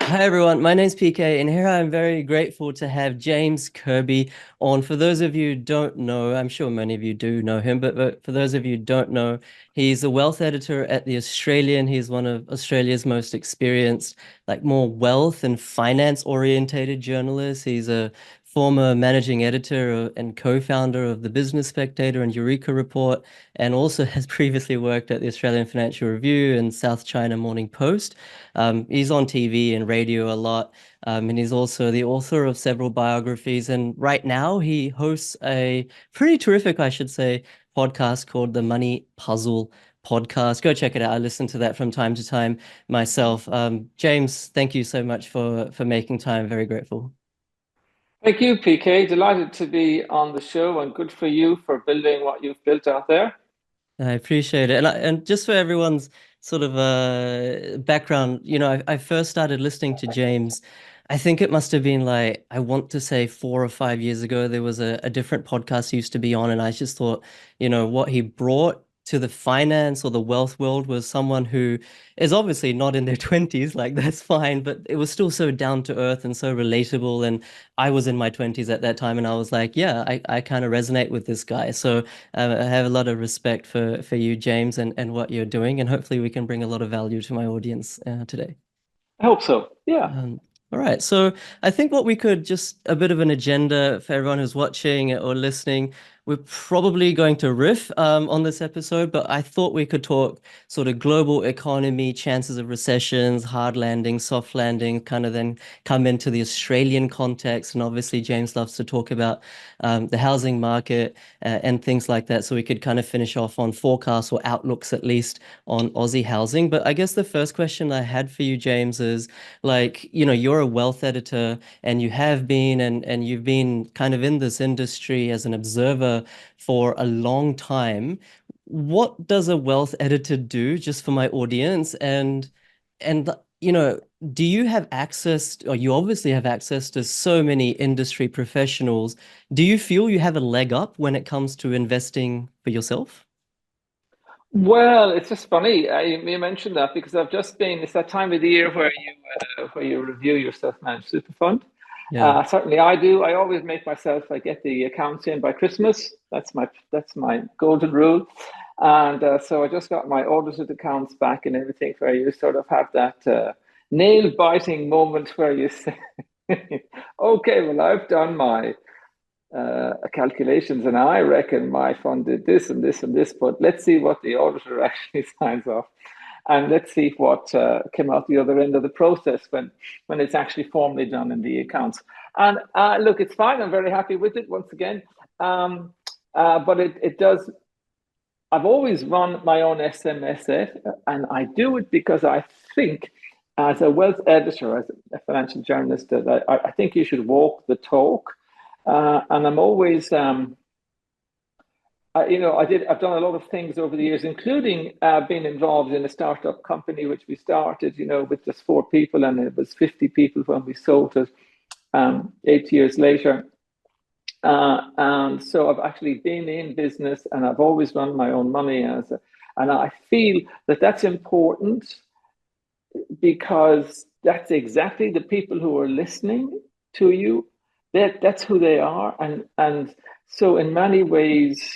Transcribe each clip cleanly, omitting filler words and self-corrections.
Hi everyone, my name's PK, and here I'm very grateful to have James Kirby on. For those of you who don't know, I'm sure many of you do know him, but for those of you who don't know, he's a wealth editor at The Australian. He's one of Australia's most experienced, like more wealth and finance orientated journalists. He's a former managing editor and co-founder of the Business Spectator and Eureka Report, and also has previously worked at the Australian Financial Review and South China Morning Post. He's on TV and radio a lot, and he's also the author of several biographies. And right now, he hosts a pretty terrific, I should say, podcast called The Money Puzzle Podcast. Go check it out. I listen to that from time to time myself. James, thank you so much for making time. Very grateful. Thank you, PK. Delighted to be on the show and good for you for building what you've built out there. I appreciate it. And just for everyone's sort of background, I first started listening to James. I think it must have been like, I want to say 4 or 5 years ago. There was a different podcast he used to be on, and I just thought, what he brought to the finance or the wealth world was someone who is obviously not in their 20s, like that's fine, but it was still so down to earth and so relatable. And I was in my 20s at that time, and I was like, yeah, I kind of resonate with this guy. So I have a lot of respect for you, James, and what you're doing, and hopefully we can bring a lot of value to my audience today. I hope so. Yeah. Um, all right, so I think what we could just a bit of an agenda for everyone who's watching or listening. We're probably going to riff on this episode, but I thought we could talk sort of global economy, chances of recessions, hard landing, soft landing, kind of then come into the Australian context. And obviously, James loves to talk about the housing market and things like that. So we could kind of finish off on forecasts or outlooks, at least on Aussie housing. But I guess the first question I had for you, James, is like, you're a wealth editor and you have been and you've been kind of in this industry as an observer for a long time. What does a wealth editor do, just for my audience? And do you have access, or you obviously have access to so many industry professionals. Do you feel you have a leg up when it comes to investing for yourself? Well, it's just funny you mentioned that because I've just been, it's that time of the year where you review your self-managed super fund. Yeah. Certainly I do. I always make myself, I get the accounts in by Christmas. That's my golden rule. And so I just got my audited accounts back and everything where you sort of have that nail biting moment where you say, okay, well, I've done my calculations and I reckon my fund did this and this and this, but let's see what the auditor actually signs off. And let's see what came out the other end of the process when it's actually formally done in the accounts. And look, it's fine. I'm very happy with it once again. But it does. I've always run my own SMSF, and I do it because I think, as a wealth editor, as a financial journalist, that I think you should walk the talk. And I'm always, I've done a lot of things over the years, including being involved in a startup company, which we started, with just 4 people, and it was 50 people when we sold it 8 years later. And so I've actually been in business and I've always run my own money and I feel that that's important because that's exactly the people who are listening to you. That's who they are. And so in many ways,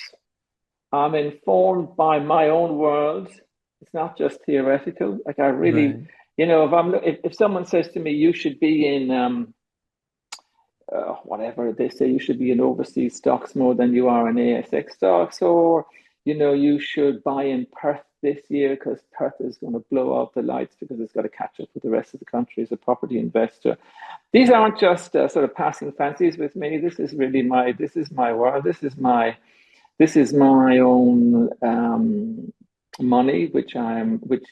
I'm informed by my own world. It's not just theoretical. Like I really, Right. if someone says to me, you should be in whatever they say, you should be in overseas stocks more than you are in ASX stocks, or you should buy in Perth this year because Perth is going to blow out the lights because it's got to catch up with the rest of the country as a property investor. These aren't just sort of passing fancies with me. This is really this is my world. This is my own money, which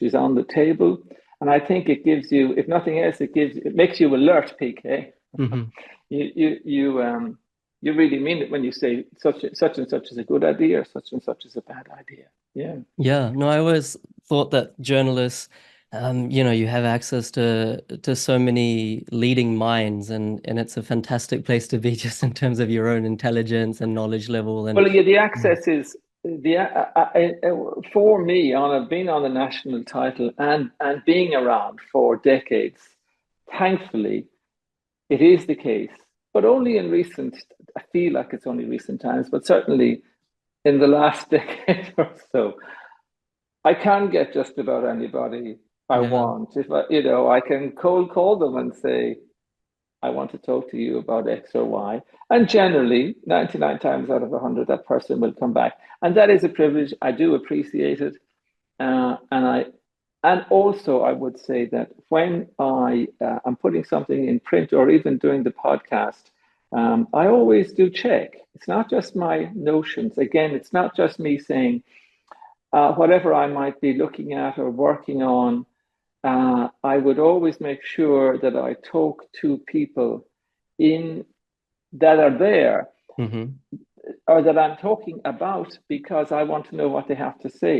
is on the table. And I think it gives you, if nothing else, it makes you alert, PK. Hmm. You really mean it when you say such and such is a good idea or such and such is a bad idea. Yeah. Yeah, no, I always thought that journalists, you have access to so many leading minds, and it's a fantastic place to be just in terms of your own intelligence and knowledge level. And Well, yeah, the yeah, access is for me on being on the national title and being around for decades thankfully, it is the case, but only in recent, I feel like it's only recent times, but certainly in the last decade or so, I can get just about anybody I Yeah. want. If I, you know, I can cold call them and say, I want to talk to you about X or Y. And generally, 99 times out of 100, that person will come back. And that is a privilege. I do appreciate it. And also, I would say that when I am putting something in print or even doing the podcast, I always do check. It's not just my notions. Again, it's not just me saying whatever I might be looking at or working on. I would always make sure that I talk to people in that are there Hmm. or that I'm talking about because I want to know what they have to say.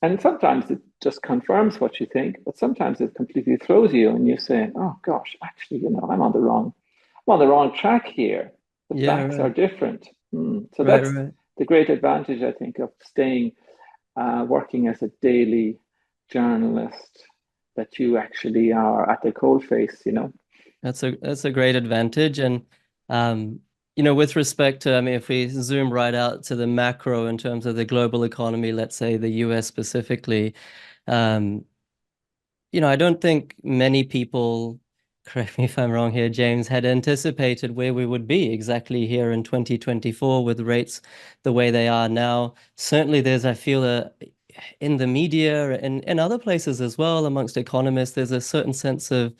And sometimes it just confirms what you think, but sometimes it completely throws you and you say, oh gosh, actually, you know, I'm on the wrong track here. The Yeah, facts are right. different. So Right, that's right. the great advantage, I think, of staying working as a daily journalist, that you actually are at the coalface, you know. That's a great advantage. And um, with respect to, I mean, if we zoom right out to the macro in terms of the global economy, let's say the US specifically, um, I don't think many people, correct me if I'm wrong here, James, had anticipated where we would be exactly here in 2024 with rates the way they are now. Certainly, I feel, in the media and in other places as well, amongst economists, there's a certain sense of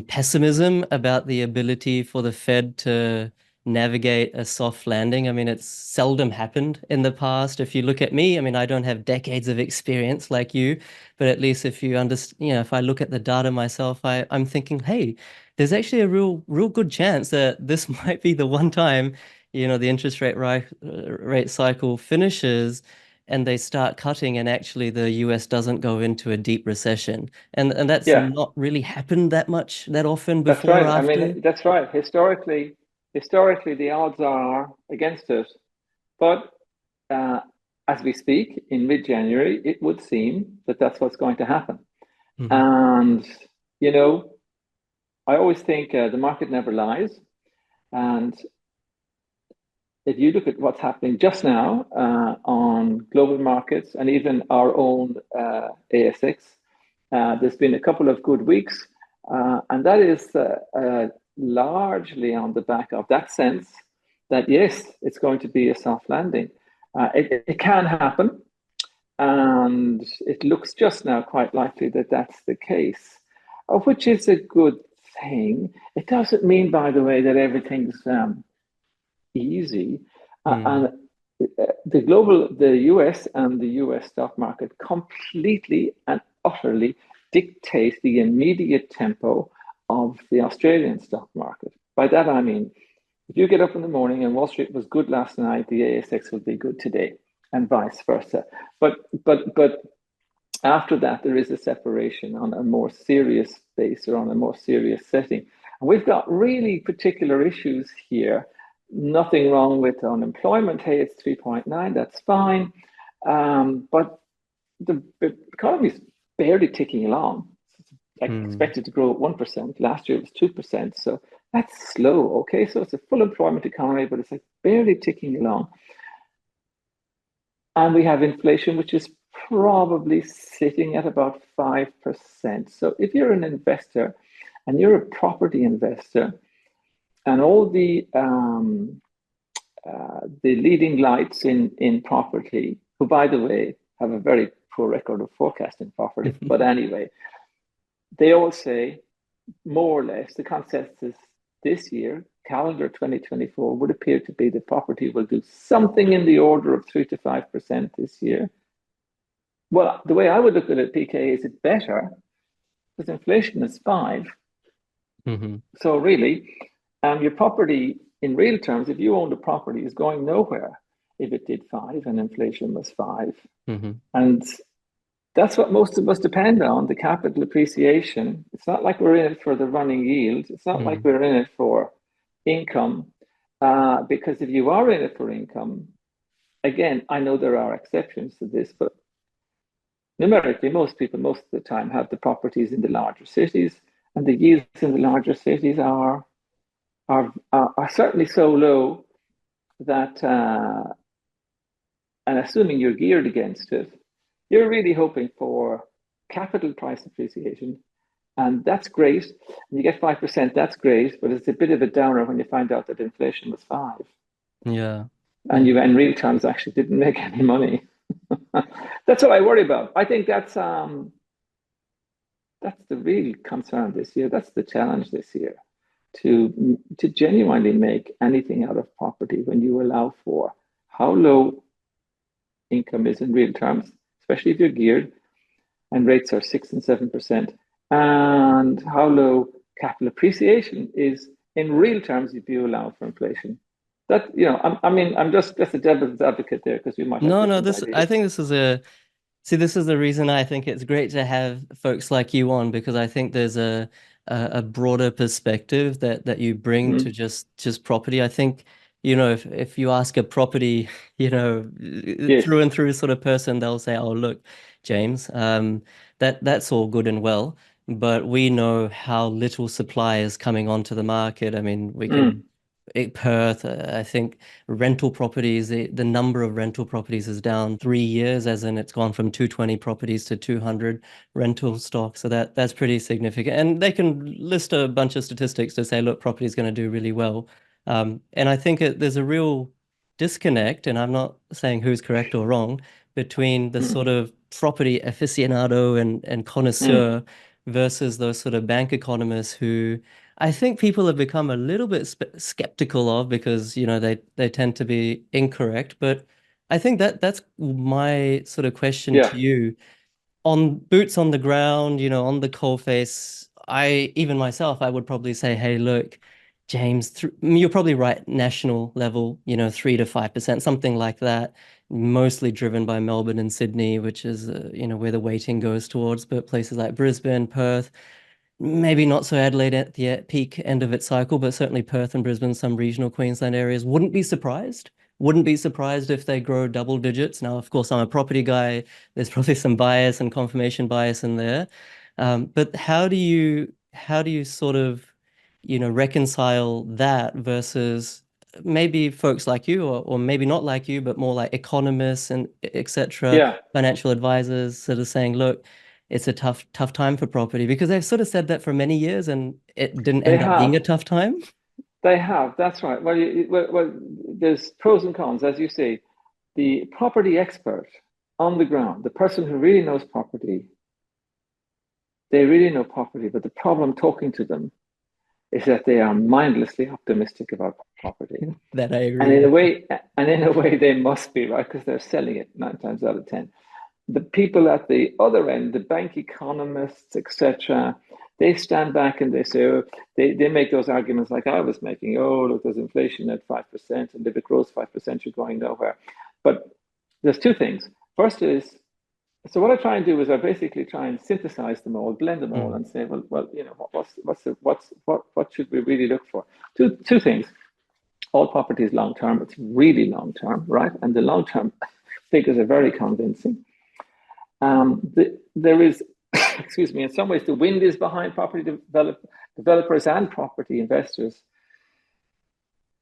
pessimism about the ability for the Fed to navigate a soft landing. I mean, it's seldom happened in the past. If you look at me, I mean, I don't have decades of experience like you, but at least if you understand, if I look at the data myself, I'm thinking, hey, there's actually a real good chance that this might be the one time, the interest rate cycle finishes and they start cutting and actually the US doesn't go into a deep recession. And that's Yeah, not really happened that often that's before or right. I mean, after. that's right. Historically, the odds are against it. But uh, as we speak, in mid-January, it would seem that that's what's going to happen. Hmm. And, you know, I always think the market never lies. And if you look at what's happening just now on global markets and even our own ASX, there's been a couple of good weeks, and that is largely on the back of that sense that yes, it's going to be a soft landing. It can happen, and it looks just now quite likely that that's the case, which is a good thing. It doesn't mean, by the way, that everything's easy. And Mm. the US and the US stock market completely and utterly dictate the immediate tempo of the Australian stock market. By that I mean, if you get up in the morning and Wall Street was good last night, the ASX will be good today, and vice versa. But after that, there is a separation on a more serious base or on a more serious setting. And we've got really particular issues here. Nothing wrong with unemployment. Hey, it's 3.9, that's fine. But the economy is barely ticking along. It's like Mm. expected to grow at 1%. Last year it was 2%. So that's slow. Okay. So it's a full employment economy, but it's like barely ticking along. And we have inflation, which is probably sitting at about 5%. So if you're an investor and you're a property investor, and all the leading lights in property, who, by the way, have a very poor record of forecasting property, but anyway, they all say more or less the consensus this year, calendar 2024, would appear to be that property will do something in the order of 3 to 5% this year. Well, the way I would look at it, PK, is it better because inflation is 5. Hmm. So really, your property in real terms, if you owned a property, is going nowhere if it did 5 and inflation was 5. Hmm. And that's what most of us depend on, the capital appreciation. It's not like we're in it for the running yield. It's not like Mm. we're in it for income. Because if you are in it for income, again, I know there are exceptions to this, but numerically, most people most of the time have the properties in the larger cities, and the yields in the larger cities are certainly so low that, and assuming you're geared against it, you're really hoping for capital price appreciation. And that's great. And you get 5%, that's great, but it's a bit of a downer when you find out that inflation was five. Yeah. And Yeah. you in real terms actually didn't make any money. That's what I worry about. I think that's the real concern this year. That's the challenge this year, to genuinely make anything out of property when you allow for how low income is in real terms, especially if you're geared, and rates are 6 and 7%, and how low capital appreciation is in real terms if you allow for inflation. That, I mean, I'm just a devil's advocate there because we might have No, no, different this I ideas. think this is this is the reason I think it's great to have folks like you on, because I think there's a broader perspective that you bring to Mm, just property. I think, if you ask a property, yes. through and through sort of person, they'll say, "Oh, look, James, that's all good and well, but we know how little supply is coming onto the market. I mean, we could Mm, Perth, I think rental properties, the number of rental properties is down 3 years, as in it's gone from 220 properties to 200 rental stock. So that's pretty significant. And they can list a bunch of statistics to say, look, property is going to do really well. And I think there's a real disconnect, and I'm not saying who's correct or wrong, between the mm, sort of property aficionado and mm. connoisseur versus those sort of bank economists who I think people have become a little bit skeptical of, because they tend to be incorrect. But I think that's my sort of question Yeah, to you. On boots on the ground, on the coal face, even myself, I would probably say, hey, look, James, you're probably right, national level, 3 to 5%, something like that, mostly driven by Melbourne and Sydney, which is where the weighting goes towards. But places like Brisbane, Perth, maybe not so Adelaide at the peak end of its cycle, but certainly Perth and Brisbane, some regional Queensland areas. Wouldn't be surprised. Wouldn't be surprised if they grow double digits. Now, of course, I'm a property guy. There's probably some bias and confirmation bias in there. But how do you sort of, reconcile that versus maybe folks like you, or maybe not like you, but more like economists and etc., yeah. financial advisors sort of saying, look, it's a tough time for property, because they've sort of said that for many years and it didn't They end up being a have. tough time. They have. That's right. Well, there's pros and cons, as you say. The property expert on the ground, the person who really knows property, they really know property. But the problem talking to them is that they are mindlessly optimistic about property. That I And agree in a with. way, and in a way, they must be right because they're selling it 9 times out of 10. The people at the other end, the bank economists, etc., they stand back and they say, oh, they make those arguments like I was making. Oh, look, there's inflation at 5%, and if it grows 5%, you're going nowhere. But there's two things. First is, so what I try and do is I basically try and synthesize them all, blend them all, Mm. and say, well, what should we really look for? Two things. All property is long term. It's really long term, right? And the long term figures are very convincing. There is, excuse me, in some ways, the wind is behind developers and property investors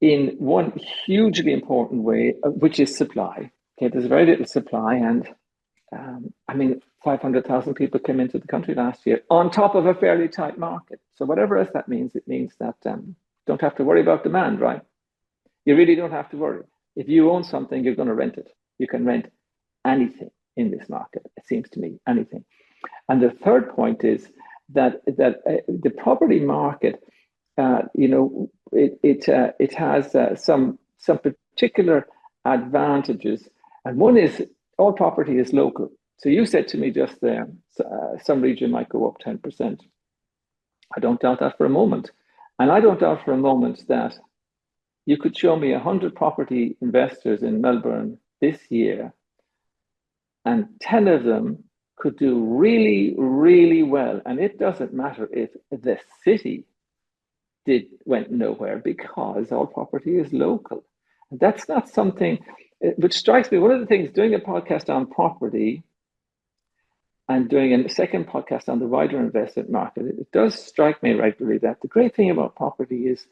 in one hugely important way, which is supply. Okay, there's very little supply, and I mean, 500,000 people came into the country last year on top of a fairly tight market. So whatever else that means, it means that don't have to worry about demand, right? You really don't have to worry. If you own something, you're going to rent it. You can rent anything in this market. It seems to me anything. And the third point is that the property market, it has some particular advantages, and one is all property is local. So you said to me just there, some region might go up 10%. I don't doubt that for a moment, and I don't doubt for a moment that you could show me 100 property investors in Melbourne this year, and 10 of them could do really, really well. And it doesn't matter if the city went nowhere because all property is local. That's not something which strikes me. One of the things doing a podcast on property, and doing a second podcast on the wider investment market, it does strike me regularly that the great thing about property is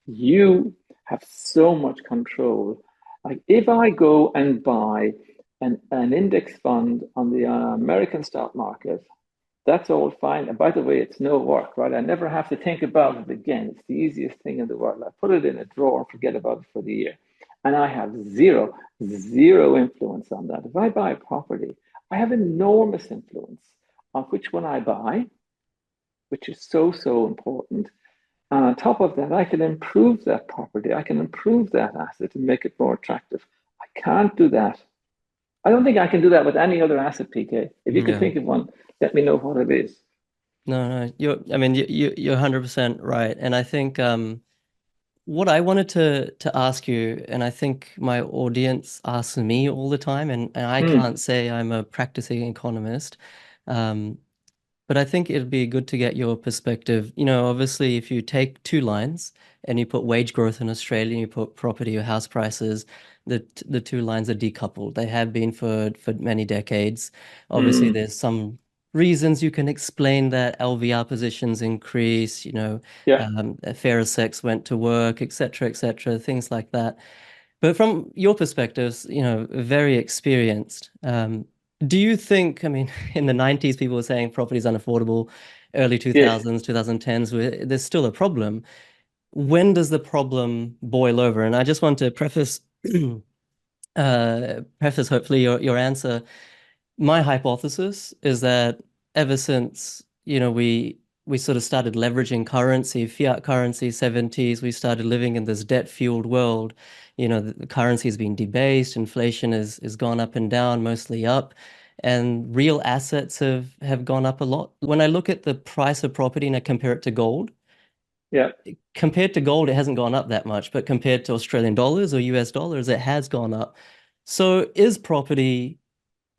you have so much control. Like if I go and buy an index fund on the American stock market, that's all fine. And by the way, it's no work, right? I never have to think about it again. It's the easiest thing in the world. I put it in a drawer and forget about it for the year. And I have zero influence on that. If I buy a property, I have enormous influence on which one I buy, which is so important. And on top of that, I can improve that property. I can improve that asset and make it more attractive. I can't do that. I don't think I can do that with any other asset, PK. If you could Yeah. think of one, let me know what it is. No, no, I mean, you're 100% right. And I think what I wanted to ask you, and I think my audience asks me all the time, and I Hmm. can't say I'm a practicing economist, um, but I think it'd be good to get your perspective. Obviously, if you take two lines and you put wage growth in Australia and you put property or house prices, the two lines are decoupled. They have been for many decades. Obviously, Hmm. there's some reasons you can explain that LVR positions increase, Yeah. fairer sex went to work, etc., things like that. But from your perspectives, very experienced, do you think, I mean, in the 90s, people were saying property is unaffordable, early Yes. 2000s, 2010s, there's still a problem. When does the problem boil over? And I just want to preface hopefully your answer. My hypothesis is that ever since, we sort of started leveraging currency, fiat currency, 70s, we started living in this debt-fueled world. The currency has been debased, inflation is gone up and down, mostly up, and real assets have gone up a lot. When I look at the price of property and I compare it to gold, Yeah. compared to gold, it hasn't gone up that much, but compared to Australian dollars or US dollars, it has gone up. So is property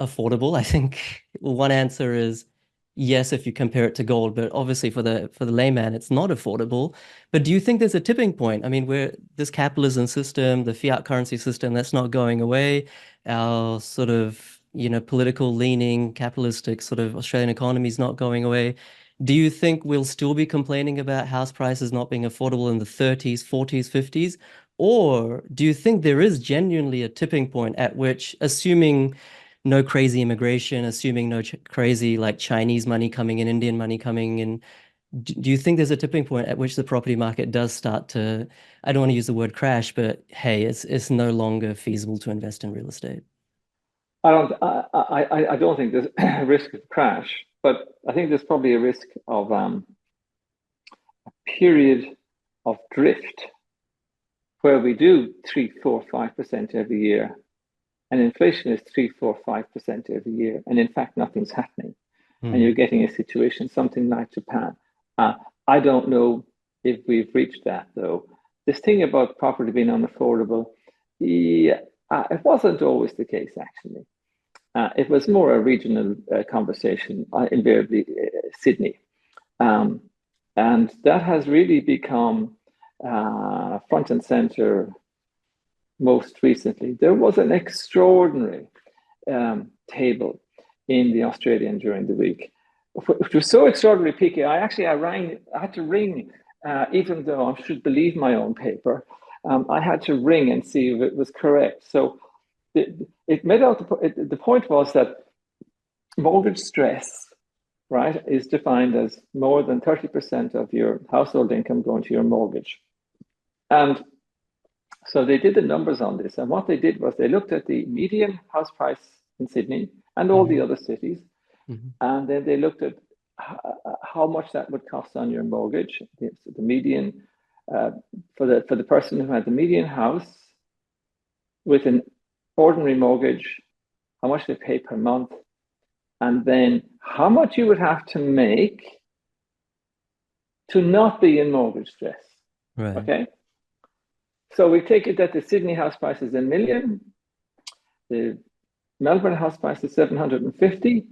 affordable? I think one answer is yes if you compare it to gold, but obviously for the layman, it's not affordable. But do you think there's a tipping point? I mean, where this capitalism system, the fiat currency system, that's not going away, our sort of, political leaning, capitalistic sort of Australian economy is not going away. Do you think we'll still be complaining about house prices not being affordable in the 30s, 40s, 50s? Or do you think there is genuinely a tipping point at which, assuming no crazy immigration, assuming no ch crazy like Chinese money coming in, Indian money coming in. Do you think there's a tipping point at which the property market does start to, I don't want to use the word crash, but hey, it's no longer feasible to invest in real estate? I don't think there's a risk of crash, but I think there's probably a risk of period of drift where we do 3, 4, 5% every year, and inflation is 3, 4, 5% every year, and in fact nothing's happening, and Hmm. you're getting a situation something like Japan. I don't know if we've reached that though. This thing about property being unaffordable, yeah, it wasn't always the case actually. It was more a regional conversation, invariably Sydney. Um, and that has really become front and center most recently. There was an extraordinary table in the Australian during the week, which was so extraordinary, PK. I had to ring, even though I should believe my own paper. I had to ring and see if it was correct. So it made out the point was that mortgage stress, right, is defined as more than 30% of your household income going to your mortgage. And so they did the numbers on this. And what they did was they looked at the median house price in Sydney and all the Hmm. other cities. Hmm. And then they looked at how much that would cost on your mortgage, the median, for the person who had the median house with an ordinary mortgage, how much they pay per month, and then how much you would have to make to not be in mortgage stress. Right. Okay. So we take it that the Sydney house price is a million, the Melbourne house price is 750,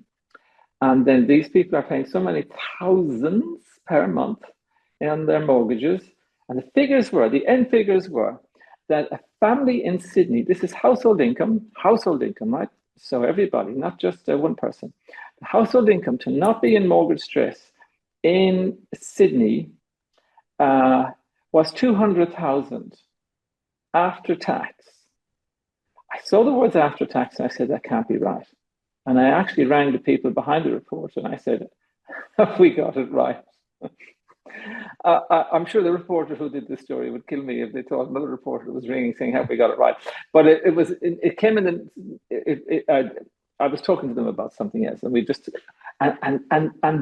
and then these people are paying so many thousands per month on their mortgages. And the end figures were that a family in Sydney, this is household income, right? so everybody, not just one person, the household income to not be in mortgage stress in Sydney uh, was 200,000 after tax. I saw the words after tax and I said, that can't be right. And I actually rang the people behind the report and I said, have we got it right? I'm sure the reporter who did this story would kill me if they thought another reporter was ringing saying, "Have we got it right?" But it came in, and I was talking to them about something else, and we just and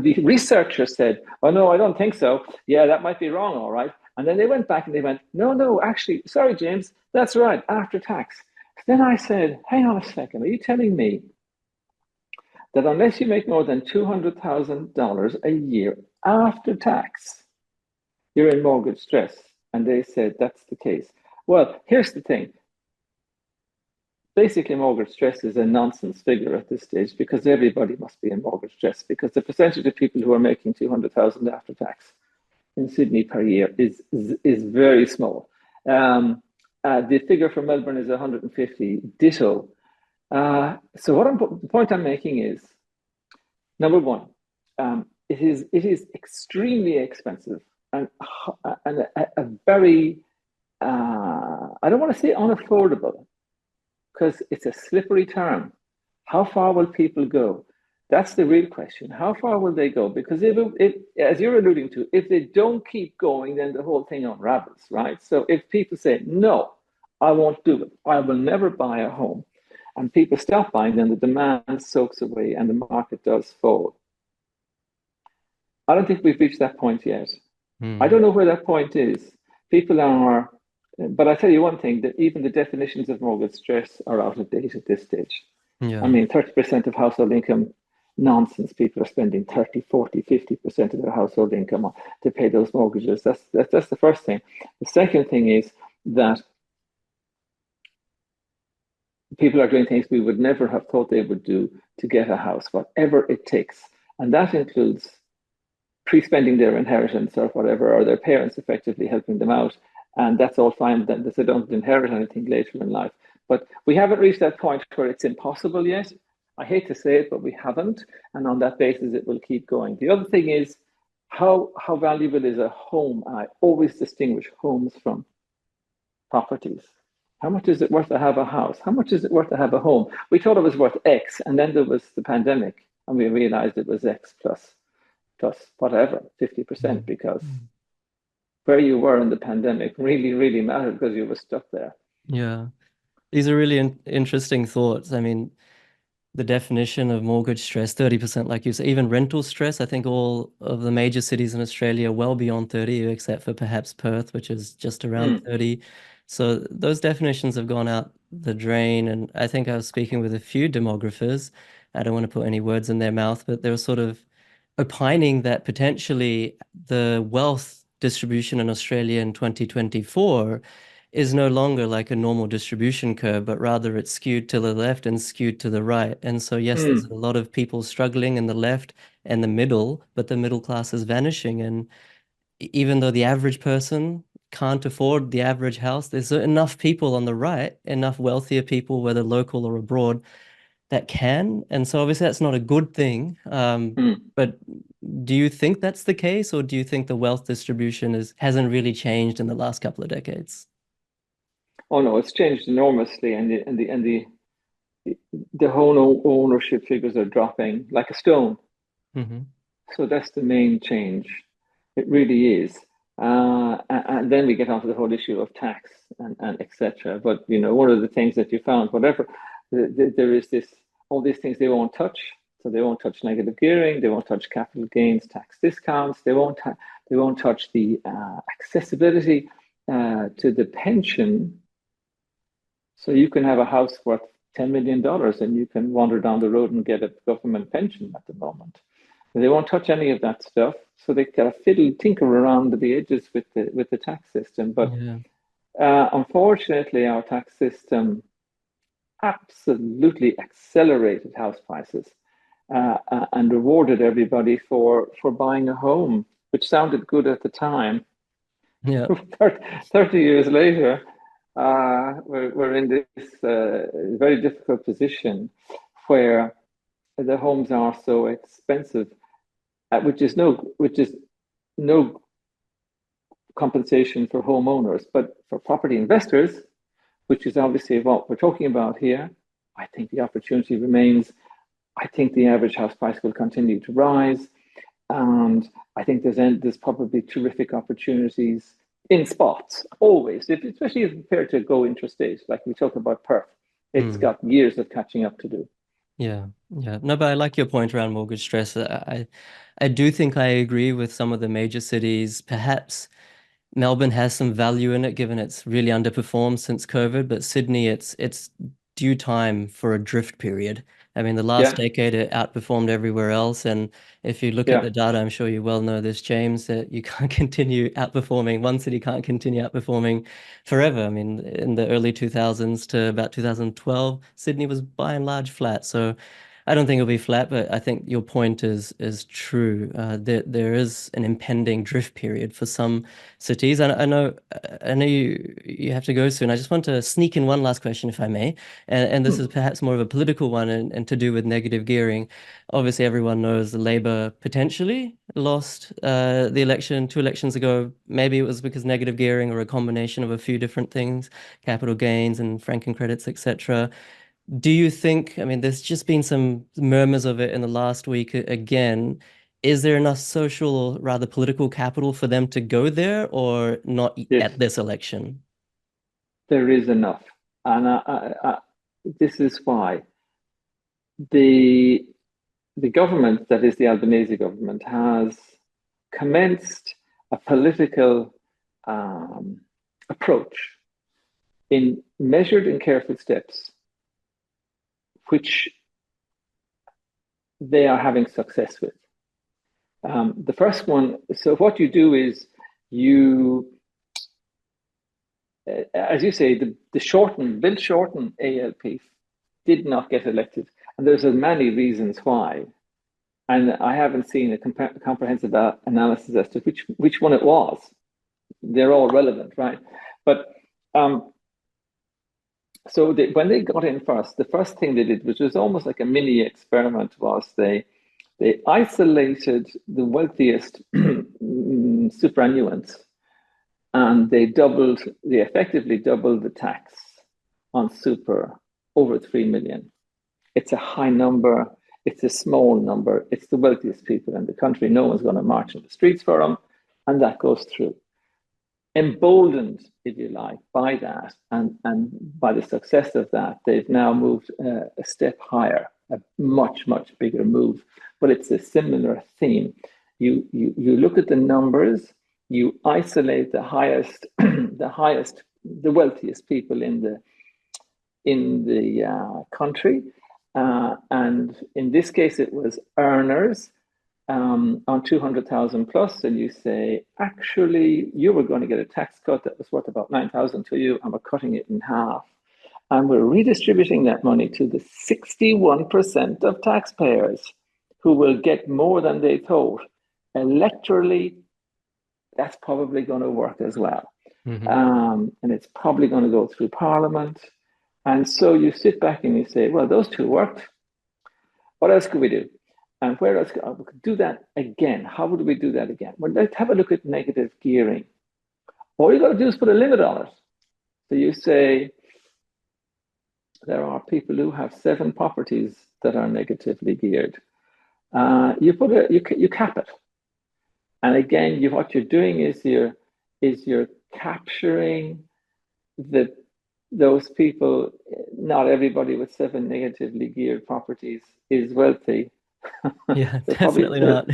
the researcher said, "Oh no, I don't think so. Yeah, that might be wrong. All right." And then they went back and they went, "No, no, actually, sorry, James, that's right, after tax." Then I said, "Hang on a second, are you telling me that unless you make more than $200,000 a year after tax, you're in mortgage stress?" And they said, that's the case. Well, here's the thing. Basically, mortgage stress is a nonsense figure at this stage because everybody must be in mortgage stress because the percentage of people who are making 200,000 after tax in Sydney per year is very small. The figure for Melbourne is 150, ditto. The point I'm making is, number one, it is extremely expensive and a very I don't want to say unaffordable because it's a slippery term. How far will people go? That's the real question. How far will they go? Because if as you're alluding to, if they don't keep going, then the whole thing unravels, right? So if people say, no, I won't do it, I will never buy a home, and people stop buying, then the demand soaks away and the market does fall. I don't think we've reached that point yet. I don't know where that point is. People are, but I tell you one thing, that even the definitions of mortgage stress are out of date at this stage. I Yeah. mean, 30% of household income, nonsense. People are spending 30, 40, 50% of their household income to pay those mortgages. That's the first thing. The second thing is that people are doing things we would never have thought they would do to get a house, whatever it takes. And that includes pre-spending their inheritance or whatever, or their parents effectively helping them out. And that's all fine that they don't inherit anything later in life. But we haven't reached that point where it's impossible yet. I hate to say it, but we haven't. And on that basis, it will keep going. The other thing is how valuable is a home? And I always distinguish homes from properties. How much is it worth to have a house? How much is it worth to have a home? We thought it was worth X, and then there was the pandemic, and we realized it was X plus whatever, 50%, because where you were in the pandemic really, really mattered because you were stuck there. Yeah. These are really interesting thoughts. I mean, the definition of mortgage stress, 30%, like you say, even rental stress. I think all of the major cities in Australia are well beyond 30, except for perhaps Perth, which is just around Mm, 30. So those definitions have gone out the drain. And I think I was speaking with a few demographers. I don't want to put any words in their mouth, but they were sort of opining that potentially the wealth distribution in Australia in 2024 is no longer like a normal distribution curve, but rather it's skewed to the left and skewed to the right. And so, yes, there's mm, a lot of people struggling in the left and the middle, but the middle class is vanishing. And even though the average person can't afford the average house, there's enough people on the right, enough wealthier people, whether local or abroad, that can. And so obviously that's not a good thing. mm. But do you think that's the case, or do you think the wealth distribution hasn't really changed in the last couple of decades? Oh no, it's changed enormously, and the whole ownership figures are dropping like a stone. Hmm. So that's the main change. It really is. And then we get onto the whole issue of tax and etc. But one of the things that you found, whatever, there is all these things they won't touch. So they won't touch negative gearing. They won't touch capital gains tax discounts. They won't touch the accessibility to the pension. So you can have a house worth $10 million and you can wander down the road and get a government pension at the moment. They won't touch any of that stuff, so they kind of tinker around the edges with the tax system. But Yeah. unfortunately, our tax system absolutely accelerated house prices and rewarded everybody for buying a home, which sounded good at the time. Yeah. 30 years later, we're in this very difficult position where the homes are so expensive, which is no compensation for homeowners, but for property investors, which is obviously what we're talking about here, I think the opportunity remains. I think the average house price will continue to rise, and I think there's probably terrific opportunities in spots always, especially if you prepare to go interstate, like we talk about Perth. It's Mm. got years of catching up to do. Yeah, yeah. No, but I like your point around mortgage stress. I do think I agree with some of the major cities. Perhaps Melbourne has some value in it, given it's really underperformed since COVID, but Sydney, it's due time for a drift period. I mean, the last Yeah, decade it outperformed everywhere else, and if you look at yeah, the data, I'm sure you well know this, James, that you can't continue outperforming. One city can't continue outperforming forever. I mean, in the early 2000s to about 2012, Sydney was by and large flat. So I don't think it'll be flat, but I think your point is true. There is an impending drift period for some cities. I know you have to go soon. I just want to sneak in one last question, if I may, and this hmm, is perhaps more of a political one and to do with negative gearing. Obviously, everyone knows the Labour potentially lost the election 2 elections ago. Maybe it was because negative gearing or a combination of a few different things, capital gains and franking credits, etc. Do you think, I mean, there's just been some murmurs of it in the last week again. Is there enough social or rather political capital for them to go there or not yes, at this election? there is enough, and this is why the the government, that is the Albanese government, has commenced a political um, approach in measured and careful steps, which they are having success with. The first one, so what you do is you, as you say, Bill Shorten ALP did not get elected. And there's many reasons why. And I haven't seen a comprehensive analysis as to which one it was. They're all relevant, right? But um, when they got in first, the first thing they did, which was almost like a mini experiment, was they isolated the wealthiest superannuants, and they effectively doubled the tax on super over 3 million. It's a high number. It's a small number. It's the wealthiest people in the country. No one's going to march in the streets for them. And that goes through. Emboldened, if you like, by that and by the success of that, they've now moved a step higher, a much, much bigger move. But it's a similar theme. You look at the numbers, you isolate the highest, the wealthiest people in the country, and in this case, it was earners on 200,000 plus, and you say, actually, you were going to get a tax cut that was worth about 9,000 to you, and we're cutting it in half. And we're redistributing that money to the 61% of taxpayers who will get more than they thought. Electorally, that's probably going to work as well. Hmm. And it's probably going to go through Parliament. And so you sit back and you say, well, those two worked. What else could we do? And where else we could do that again? How would we do that again? Well, let's have a look at negative gearing. All you got to do is put a limit on it. So you say there are people who have 7 properties that are negatively geared. You cap it, and again, what you're doing is you're capturing those people. Not everybody with 7 negatively geared properties is wealthy. Yeah, they're probably definitely they're, not.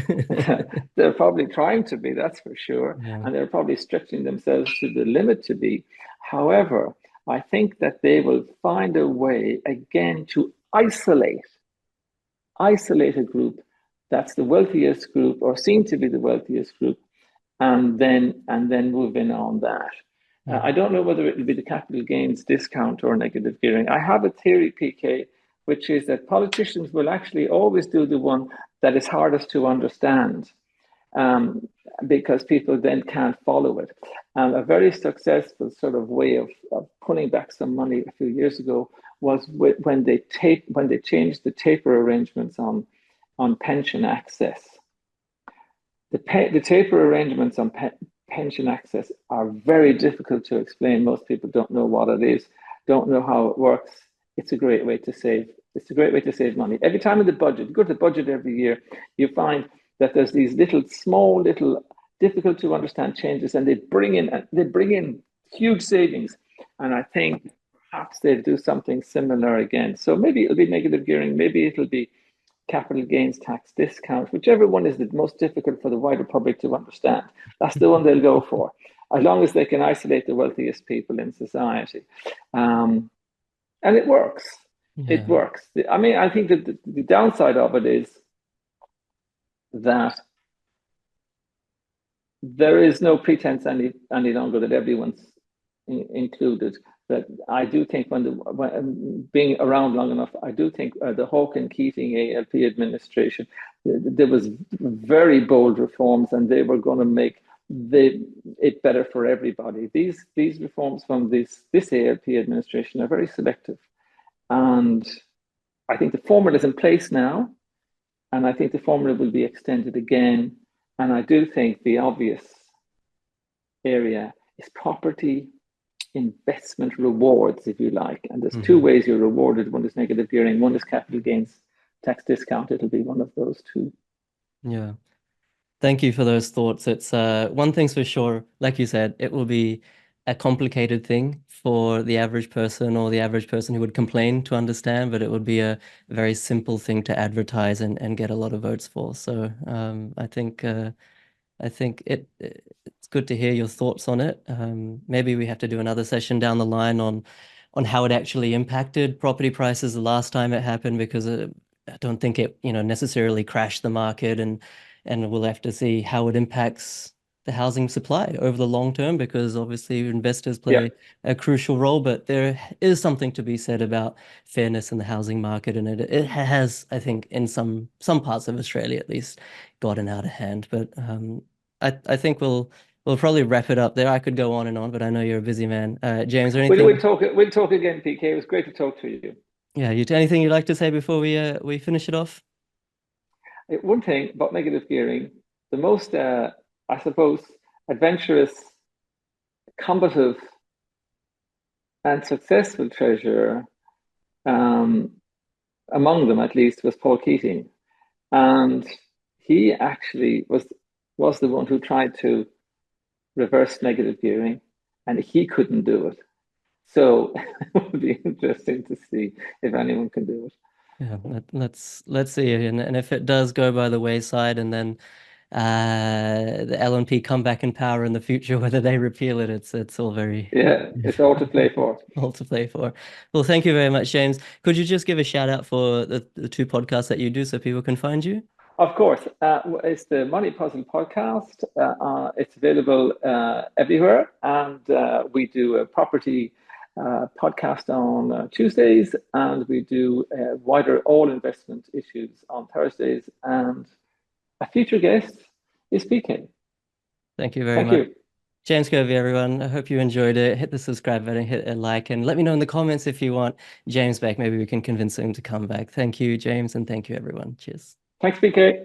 they're probably trying to be, that's for sure, Yeah. and they're probably stretching themselves to the limit to be. However, I think that they will find a way again to isolate a group that's the wealthiest group or seem to be the wealthiest group, and then move in on that. I Mm. don't know whether it will be the capital gains discount or negative gearing. I have a theory, PK, which is that politicians will actually always do the one that is hardest to understand, um, because people then can't follow it. A very successful sort of way of pulling back some money a few years ago was when they changed the taper arrangements on pension access. The taper arrangements on pension access are very difficult to explain. Most people don't know what it is, don't know how it works. It's a great way to save. It's a great way to save money. Every time in the budget, you go to the budget every year, you find that there's these small, little, difficult to understand changes, and they bring in huge savings. And I think perhaps they'll do something similar again. So maybe it'll be negative gearing, maybe it'll be capital gains tax discount, whichever one is the most difficult for the wider public to understand. That's the one they'll go for, as long as they can isolate the wealthiest people in society. And it works. It Yeah. works. I mean, I think that the downside of it is that there is no pretense any longer that everyone's included. That I do think when being around long enough, I do think the Hawke and Keating ALP administration, there was very bold reforms, and they were going to make it better for everybody. These reforms from this ALP administration are very selective, and I think the formula is in place now, and I think the formula will be extended again. And I do think the obvious area is property investment rewards, if you like. And there's two ways you're rewarded. One is negative gearing, one is capital gains tax discount. It'll be one of those two. Yeah. Thank you for those thoughts. It's one thing's for sure, like you said, it will be a complicated thing for the average person or the average person who would complain to understand, but it would be a very simple thing to advertise and get a lot of votes for. So I think it's good to hear your thoughts on it. Maybe we have to do another session down the line on how it actually impacted property prices the last time it happened, because I don't think it, necessarily crashed the market, and we'll have to see how it impacts the housing supply over the long term, because obviously investors Yeah. play a crucial role, but there is something to be said about fairness in the housing market, and it has, I think, in some parts of Australia at least, gotten out of hand. But I think we'll probably wrap it up there. I could go on and on, but I know you're a busy man. James, or We'll anything? talk. We'll talk again, PK. It was great to talk to you. Yeah, anything you'd like to say before we finish it off? One thing about negative gearing, the most, I suppose, adventurous, combative, and successful treasurer, among them at least, was Paul Keating. And he actually was the one who tried to reverse negative gearing, and he couldn't do it. So it would be interesting to see if anyone can do it. Yeah, let's see, and if it does go by the wayside, and then the LNP come back in power in the future, whether they repeal it, it's all very Yeah, it's all to play for. all to play for. Well, thank you very much, James. Could you just give a shout out for the two podcasts that you do so people can find you? Of course, it's the Money Puzzle podcast. It's available everywhere, and we do a property podcast on Tuesdays, and we do wider all investment issues on Thursdays. And a future guest is PK. Thank you very Thank much. you. James Kirby, everyone. I hope you enjoyed it. Hit the subscribe button, hit a like, and let me know in the comments if you want James back. Maybe we can convince him to come back. Thank you, James, and thank you, everyone. Cheers. Thanks, PK.